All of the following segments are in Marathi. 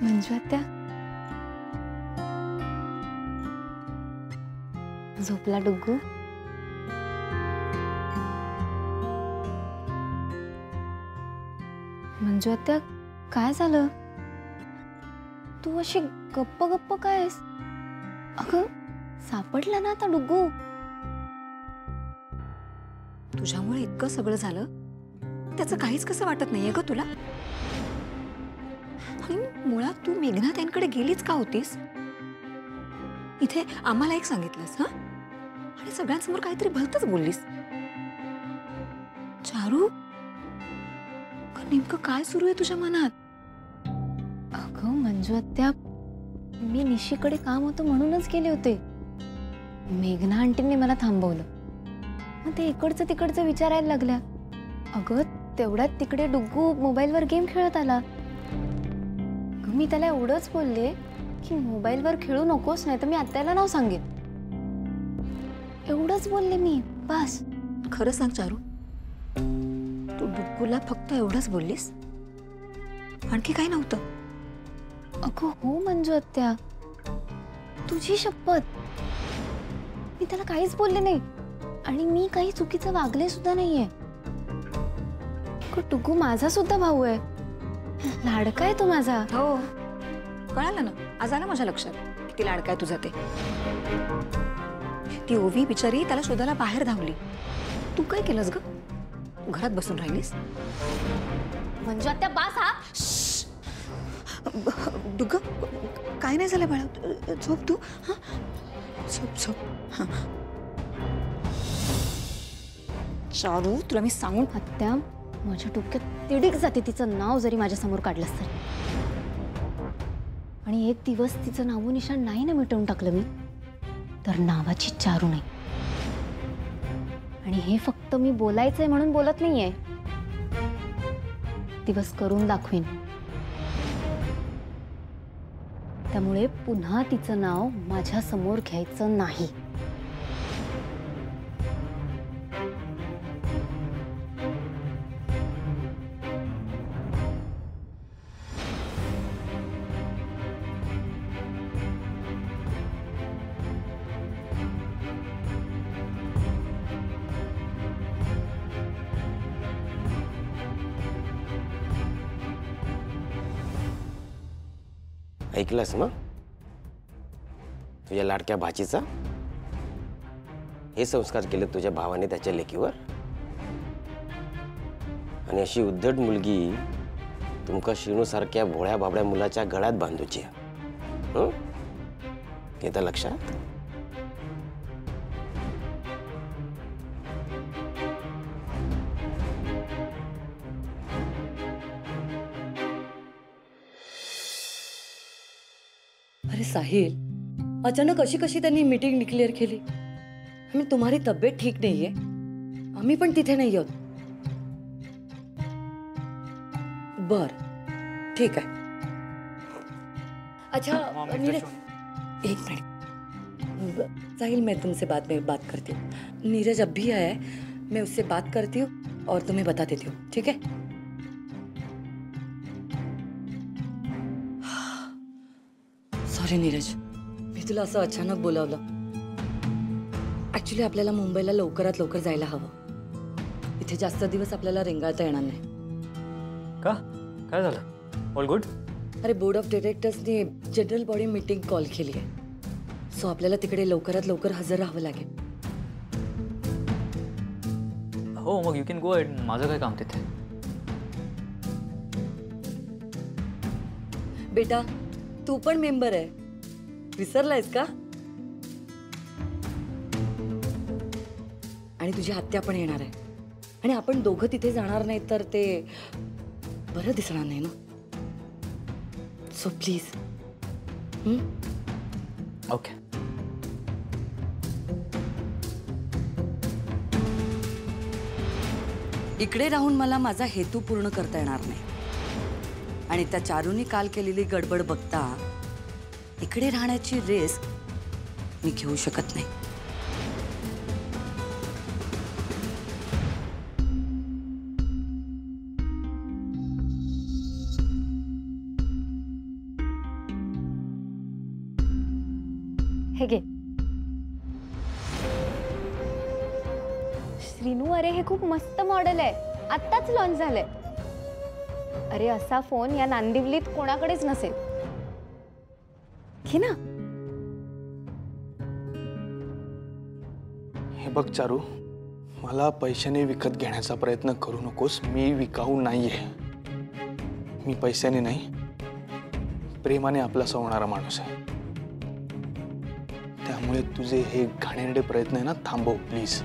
मंजू आत्या झोपला डुग्गू? मंजू आत्या काय झालं? तू अशी गप्प गप्प काय आहेस? अगं सापडला ना आता डुग्गू. तुझ्यामुळे इतकं सगळं झालं, त्याचं काहीच कसं वाटत नाहीये ग तुला? आणि मुळात तू मेघना त्यांकडे गेलीच का होतीस? इथे आम्हाला एक सांगितलंस, हा? आणि सगळ्यांसमोर काहीतरी भलतच बोललीस. चारू, नेमकं काय सुरू आहे तुझ्या मनात? अगं मंजू आत्या, मी निशीकडे काम होतं म्हणूनच गेले होते. मेघना आंटींनी मला थांबवलं. मग ते इकडचं तिकडचं विचारायला लागल्या. अगं तेवढ्यात तिकडे डुग्गू मोबाईलवर गेम खेळत आला. मी त्याला एवढंच बोलले की मोबाईलवर खेळू नकोस, नाही तर मी आत्याला नाव सांगेन. एवढंच बोलले मी, बस. खरं सांग चारू, तू डुग्गूला फक्त एवढंच बोललीस? आणखी काही नव्हतं? अगं हो मंजू आत्या, तुझी शपथ, मी त्याला काहीच बोलले नाही. आणि मी काही चुकीचं वागले सुद्धा नाहीये. डुग्गू माझा सुद्धा भाऊ आहे, लाडका आहे तो माझा. हो कळालं ना, आज आलं माझ्या लक्षात किती लाडका आहे तुझा ते. ती ओवी बिचारी त्याला शोधायला बाहेर धावली. तू काय केलंस ग? घरात बसून राहिलीस? मंजू आत्या बास. हा डुग्गू, काय नाही झालं बाळा, झोप तू. हा झोप झोप. चारू, तुला मी सांगून आत्या, माझ्या डोक्यात तिडीक जाते तिचं नाव जरी माझ्या समोर काढलंस तरी. आणि एक दिवस तिचं नावो निशाण नाही ना मिटवून टाकलं मी, तर नावाची चारू नाही. आणि हे फक्त मी बोलायचंय म्हणून बोलत नाहीये, दिवस करून दाखवीन. त्यामुळे पुन्हा तिचं नाव माझ्या समोर घ्यायचं नाही. ऐकलंस ना तुझ्या लाडक्या भाचीचा? हे संस्कार केले तुझ्या भावाने त्याच्या लेकीवर. आणि अशी उद्धट मुलगी तुमका शिणू सारख्या भोळ्या बाबड्या मुलाच्या गळ्यात बांधूची. येतं लक्षात? अरे साहिल, अचानक अशी कशी त्यांनी मीटिंग डिक्लेअर केली? आम्ही तुम्हारी तब्येत ठीक नाहीये, आम्ही पण तिथे नाही आहोत. बर ठीक है. अच्छा नीरज, एक मिनट साहिल, मैं तुमसे बाद में बात करती हूँ. नीरज अब भी आया है, मैं उससे बात करती हूँ और तुम्हें बता देती हूँ, ठीक है? सॉरी नीरज, मी तुला असं अचानक बोलावलं. ऍक्च्युली आपल्याला मुंबईला लवकरात लवकर जायला हवं. इथे जास्त दिवस आपल्याला रेंगाळता येणार नाही. का? काय झालं? All good? अरे बोर्ड ऑफ डायरेक्टर्सने जनरल बॉडी मीटिंग कॉल केली आहे, सो आपल्याला तिकडे लवकरात लवकर हजर राहावं लागेल. हो मग यू कॅन गो अहेड. माझं काय काम तिथे? बेटा तू पण मेंबर आहे, विसरलायस का? आणि तुझी आत्या पण येणार आहे, आणि आपण दोघं तिथे जाणार नाही तर ते बरं दिसणार नाही ना. So please. ओके. इकडे राहून मला माझा हेतू पूर्ण करता येणार नाही, आणि त्या चारूने काल केलेली गडबड बघता इकडे राहण्याची रिस्क मी घेऊ शकत नाही. हे घे. श्रीनू, अरे हे खूप मस्त मॉडेल आहे, आत्ताच लॉन्च झालंय. अरे असा फोन या नांदिवलीत कोणाकडेच नसेल. घे ना. हे बघ चारू, मला पैशाने विकत घेण्याचा प्रयत्न करू नकोस. मी विकाऊ नाहीये. मी पैशाने नाही, प्रेमाने आपलासा होणारा माणूस आहे. त्यामुळे तुझे हे घाणेरडे प्रयत्न आहे ना, थांबव प्लीज.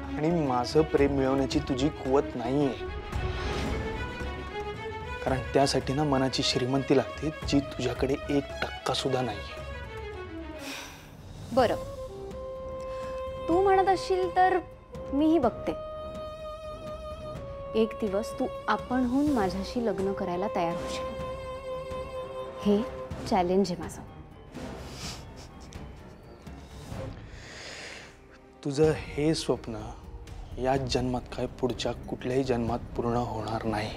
आणि माझं प्रेम मिळवण्याची तुझी कुवत नाहीये, कारण त्यासाठी ना मनाची श्रीमंती लागते, जी तुझ्याकडे 1% सुद्धा नाहीये. बरं, तू म्हणत असशील तर मीही बघते. एक दिवस तू आपणहून माझ्याशी लग्न करायला तयार होशील. हे चॅलेंज आहे माझं. तुझं हे स्वप्न या जन्मात काय पुढच्या कुठल्याही जन्मात पूर्ण होणार नाही.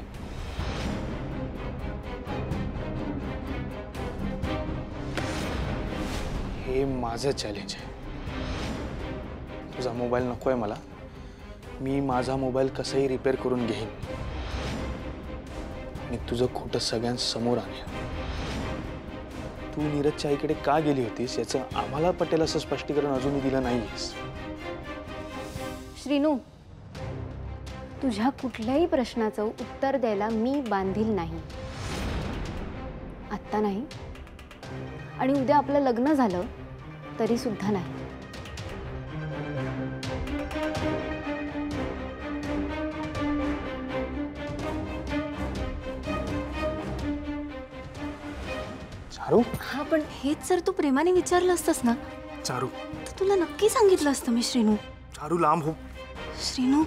हे माझं चॅलेंज आहे. तुझा मोबाईल नकोय मला. मी माझा मोबाईल कसाही रिपेअर करून घेईन आणि तुझं खोटं सगळ्यांसमोर आणेन. तू नीरजच्या आईकडे का गेली होतीस याचं आम्हाला पटेल असं स्पष्टीकरण अजूनही दिलं नाहीयेस. श्रीनू, तुझ्या कुठल्याही प्रश्नाचं उत्तर द्यायला मी बांधील नाही. आत्ता नाही, आणि उद्या आपलं लग्न झालं तरी सुद्धा नाही. चारू, हा, पण हेच जर तू प्रेमाने विचारलं असतंस ना, चारू, तर तुला नक्की सांगितलं असतं मी. श्रीनू, चारू लांब हो. श्रीनू,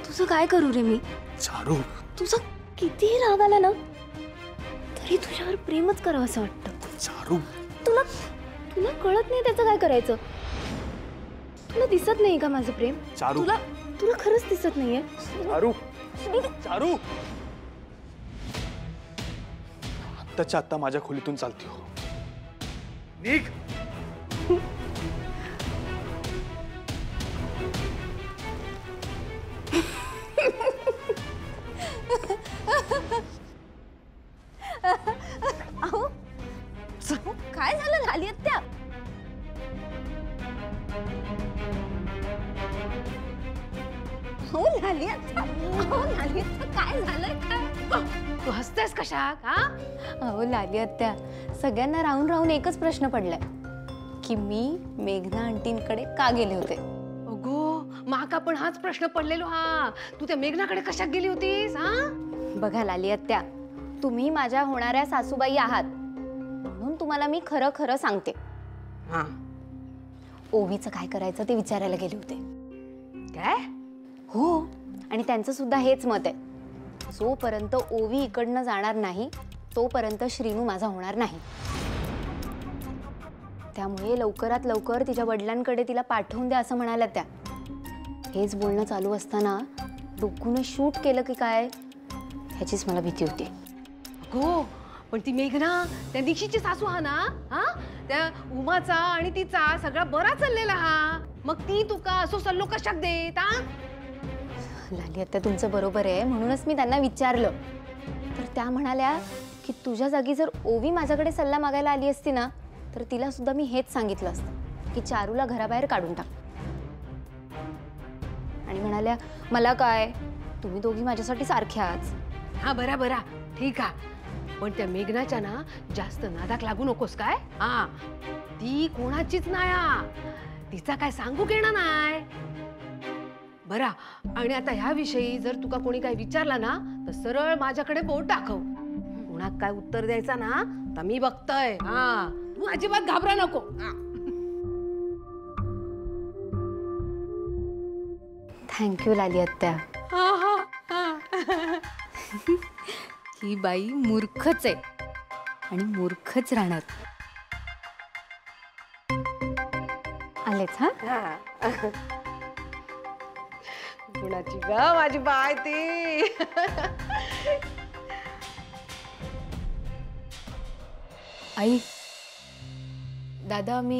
तुझं काय करू रे मी? चारू, तुझा कितीही राग आला ना तरी तुझ्यावर प्रेमच करावं असं वाटतं. चारू, तुला तुला कळत नाही त्याचं काय करायचं? तुला दिसत नाही का माझं प्रेम? चारू, तुला तुला खरंच दिसत नाहीये? चारू, चारू, आत्ताच्या आत्ता माझ्या खोलीतून चालती हो. निघ. अहो, काय झालं लाली आत्या? हो लाली आत्या, हो लाली आत्या, काय झालंय काय? तू हसतेस कशात? हा, अहो लाली आत्या, सगळ्यांना राहून राहून एकच प्रश्न पडलाय की मी मेघना आंटींकडे का गेले होते. अगो, माका पण हाच प्रश्न पडलेलो. हा, तू त्या मेघनाकडे कशात गेली होतीस? हा, बघा लाली आत्या, तुम्ही माझ्या होणाऱ्या सासूबाई आहात म्हणून तुम्हाला मी खरं खरं सांगते. हा, ओवीचं काय करायचं ते विचारायला गेले होते. काय? हो, आणि त्यांचं सुद्धा हेच मत आहे. जोपर्यंत ओवी इकडनं जाणार नाही तोपर्यंत श्रीनू माझा होणार नाही. त्यामुळे लवकरात लवकर तिच्या वडिलांकडे तिला पाठवून द्या असं म्हणाल्या त्या. हेच बोलणं चालू असताना डोकून शूट केलं की काय ह्याचीच मला भीती होती. अगो, पण ती मेघना त्या दीक्षितची सासू हा ना? हा, त्या उमाचा आणि तिचा सगळा बरा चाललेला हा. मग ती तुका असो सल्लो कशाक देत? हा, लाली आत्या, तुमचं बरोबर आहे, म्हणूनच मी त्यांना विचारलं. तर त्या म्हणाल्या की तुझ्या जागी जर ओवी माझ्याकडे सल्ला मागायला आली असती ना तर तिला सुद्धा मी हेच सांगितलं असतं की चारूला घराबाहेर काढून टाक. आणि म्हणाल्या मला काय, तुम्ही दोघी माझ्यासाठी सारख्याच. हा, बरा बरा, ठीक आहे. पण त्या मेघनाच्या ना जास्त नादाक लागू नकोस काय? हा, ती कोणाचीच नाही हा. तिचा काय सांगू घेणार नाही. बरा, आणि आता ह्याविषयी जर तुका कोणी काय विचारला ना तर सरळ माझ्याकडे बोट दाखव. कोणाक काय उत्तर द्यायचा ना तर मी बघतोय. हा, तू अजिबात घाबरा नको. हा. थँक्यू लाली आत्या. हा, हा. ही बाई मूर्खच आहे आणि मूर्खच राहणार. आलेच. हा, कुणाची ग माझी बाय ती? आई दादा मी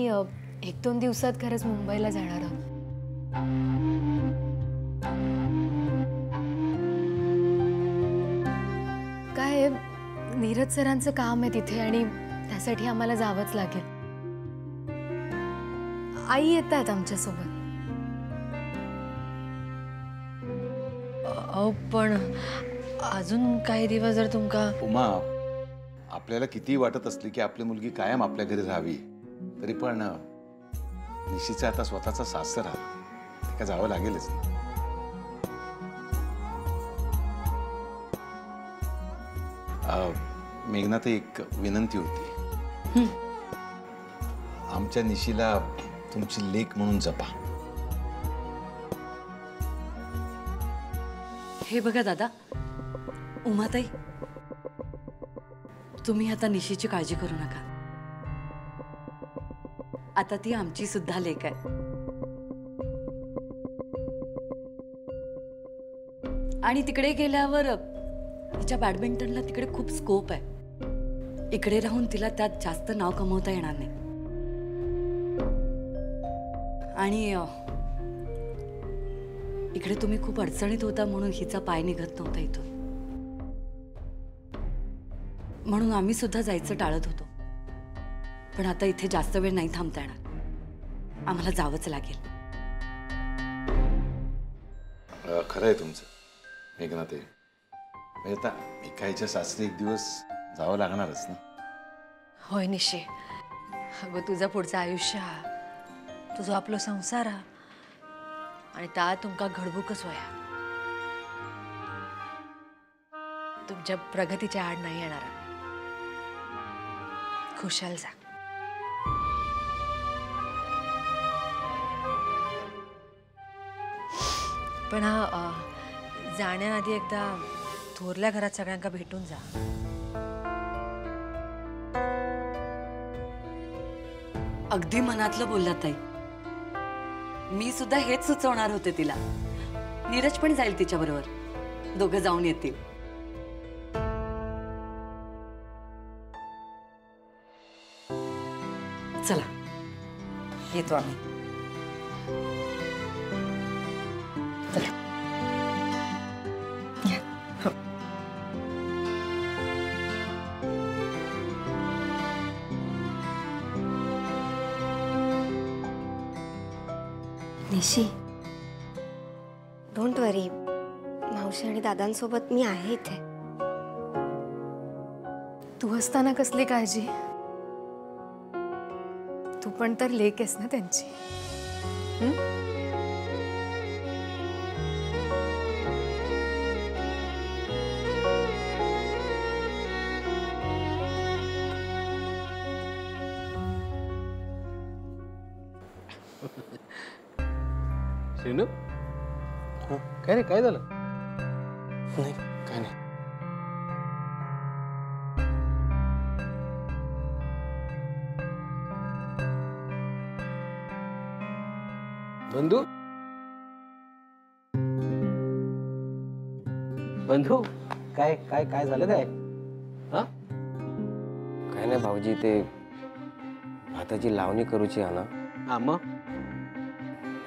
1-2 दिवसात खरंच मुंबईला जाणार आहोत. काय आहे, नीरज सरांचं काम आहे तिथे आणि त्यासाठी आम्हाला जावंच लागेल. आई येत आहेत आमच्यासोबत. पण अजून काही दिवस जर तुमका उमा, आपल्याला कितीही वाटत असली की आपली मुलगी कायम आपल्या घरी राहावी, तरी पण निशीचा आता स्वतःचा सासरा ते का जावं लागेलच. मेघनात एक विनंती होती. आमच्या निशीला तुमची लेक म्हणून जपा. हे बघा दादा, उमाताई, तुम्ही आता निशीची काळजी करू नका. आता ती आमची सुद्धा लेक आहे. आणि तिकडे गेल्यावर तिच्या बॅडमिंटनला तिकडे खूप स्कोप आहे. इकडे राहून तिला त्यात जास्त नाव कमवता येणार नाही. आणि इकडे तुम्ही खूप अडचणीत होता म्हणून हिचा पाय निघत नव्हता इथून. म्हणून आम्ही सुद्धा जायचं टाळत होतो. पण आता इथे जास्त वेळ नाही थांबता येणार. आम्हाला जावंच लागेल. खरं आहे तुमचं मेघनात. आता एकाच्या सासरी एक दिवस जावं लागणारच ना. होय निशे, अगं तुझं पुढचं आयुष्य हा, तुझं आपलं संसार हा, आणि त्या तुमका घडबुकच वया. तुमच्या प्रगतीच्या आड नाही येणार. खुशाल जा. पण हा जाण्याआधी एकदा थोरल्या घरात सगळ्यांका भेटून जा. अगदी मनातलं बोललात ताई. मी सुद्धा हेच सुचवणार होते तिला. नीरज पण जाईल तिच्या बरोबर. दोघं जाऊन येतील. चला येतो आम्ही. निशी, डोंट वरी. मावशी आणि दादांसोबत मी आहे इथे. तू असताना कसली काळजी. तू पण तर लेक आहेस ना त्यांची. श्रीनू, काय रे, काय झालं? नाही काय नाही. बंधू, बंधू, काय काय काय झालं काय? हा, काय नाही भाऊजी, ते भाताची लावणी करूची आहे ना. हा मग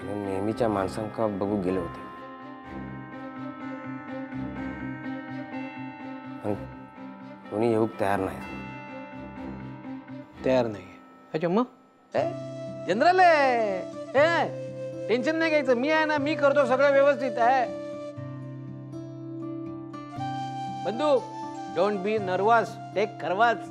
आणि नेहमीच्या माणसांका बघू गेले होते. पण कोणी येऊक तयार नाही. तयार नाही. अच्छा मग जनरल आहे. टेन्शन नाही घ्यायचं. मी आहे ना, मी करतो सगळं व्यवस्थित आहे. बंधू, डोंट बी नर्वस, टेक करवाच.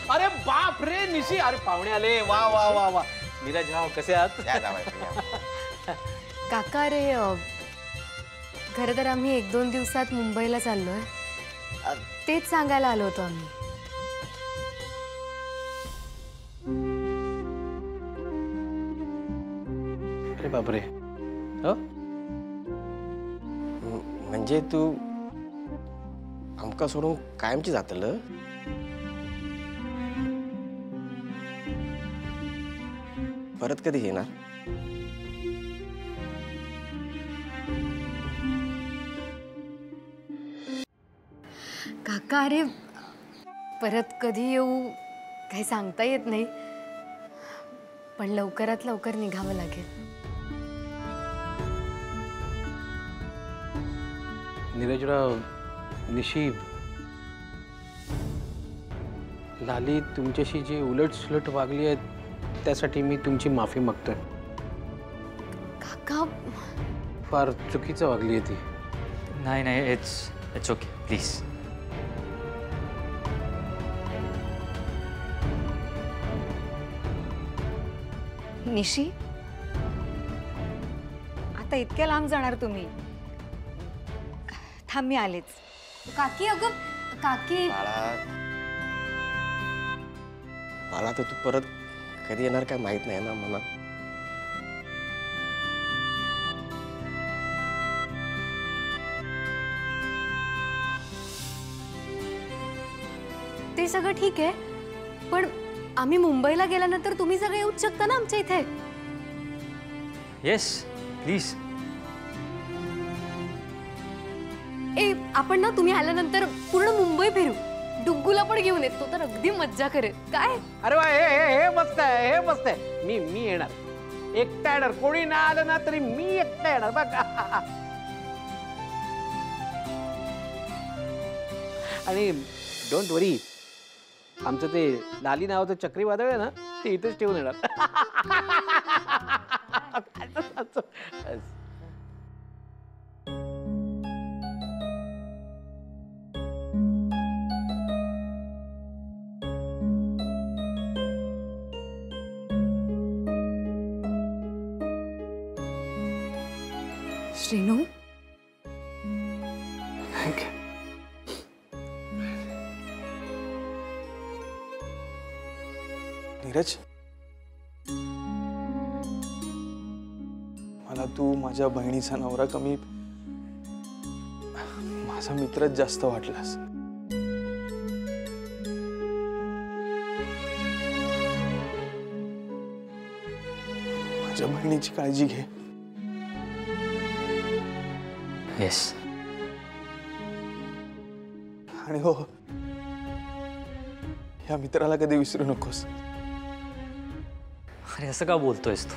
अरे बाप रे निशी, अरे पाहुणे आले. वा वा वा वा. नीरज राव, कसे आहात? काका रे, खरं तर आम्ही 1-2 दिवसात मुंबईला चाललोय. तेच सांगायला आलो होतो आम्ही. अरे बापरे. हो, म्हणजे तू आमका सोडून कायमची जातलं. परत कधी येणार? काका अरे परत कधी येऊ काही सांगता येत नाही, पण लवकरात लवकर निघावं लागेल. नीरजराव, निशी, लाली तुमच्याशी जी उलटसुलट वागली आहे त्यासाठी मी तुमची माफी मागतोय. काका फार चुकीचं वागली आहे ती. नाही नाही, इट्स ओके, प्लीज. निशी, आता इतक्या लांब जाणार तुम्ही? थांब, मी आलेच. काकी अगं काकी मला तर तू परत कधी येणार काय माहित नाही ना मला. ते सगळं ठीक आहे, पण आम्ही मुंबईला गेल्यानंतर तुम्ही सगळे येऊच शकता ना आमच्या इथे. Yes, please. आपण ना तुम्ही आल्यानंतर पूर्ण मुंबई फिरू, डुग्गूला पण घेऊन येतो तर अगदी मज्जा करेल. काय अरे वा, हे मस्त आहे, हे मस्त आहे. मी येणार, एकटा येणार. कोणी ना आलं ना तरी मी एकटा येणार बघ. आणि डोंट वरी, आमचं ते लाली नावाचं चक्रीवादळ आहे ना, ते इथेच ठेवून येणार. श्रीनू, नीरज, मला तू माझ्या बहिणीचा नवरा कमी, माझा मित्रच जास्त वाटलास. माझ्या बहिणीची काळजी घे. येस. आणि हो, या मित्राला कधी विसरू नकोस. अरे असं का बोलतोयस तू?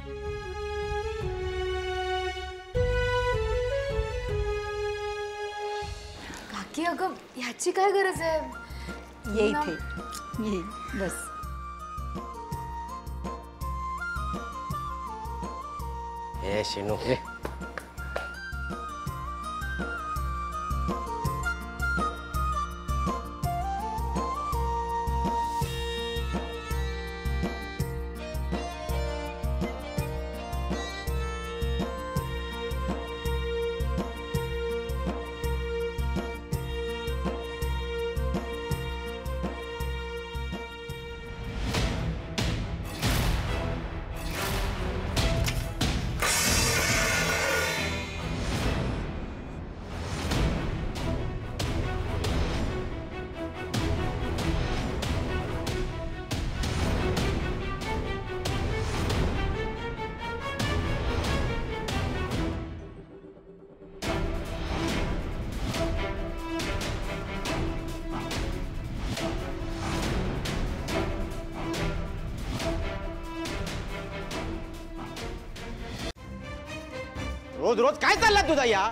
काकी अगं ह्याची काय गरज आहे? ये इथे, ये, बस. हे शेनू, रोज रोज काय चालला तुझा या?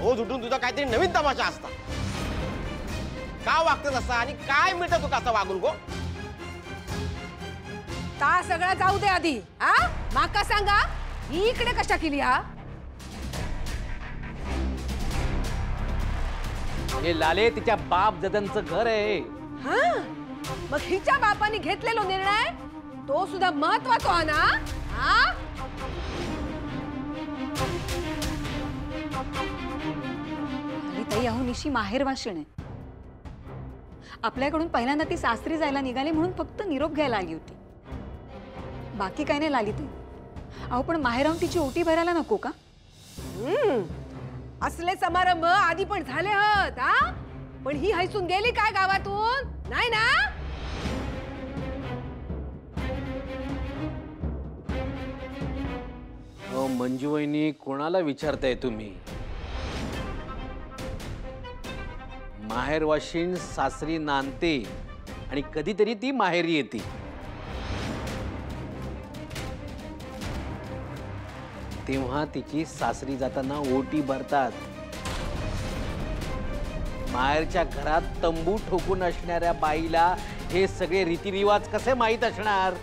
रोज उठून तुझा काहीतरी नवीन तमाशा असता. का वागतस असा आणि काय मिळतं तू कसं वागून गो? ता सगळं जाऊ दे आधी. माका सांगा, ही इकडे कशा केली? हे लाले तिच्या बाप जदनचं घर आहे. मग हिच्या बापाने घेतलेलो निर्णय तो सुद्धा महत्वाचा आहे ना. ताई, अहो निशी माहेर वाशिण आहे. आपल्याकडून पहिल्यांदा ती सासरी जायला निघाली म्हणून फक्त निरोप घ्यायला आली होती. बाकी काय नाही लाली ती. अहो पण माहेराहून तिची ओटी भरायला नको का? असले समारंभ आधी पण झाले हत. पण ही हैसून गेली काय गावातून? नाही ना. मंजू वहिनी, कोणाला विचारताय तुम्ही? माहेरवाशीण सासरी नांदते आणि कधीतरी ती माहेरी येते. तेव्हा तिची सासरी जाताना ओटी भरतात. माहेरच्या घरात तंबू ठोकून असणाऱ्या बाईला हे सगळे रीतिरिवाज कसे माहीत असणार?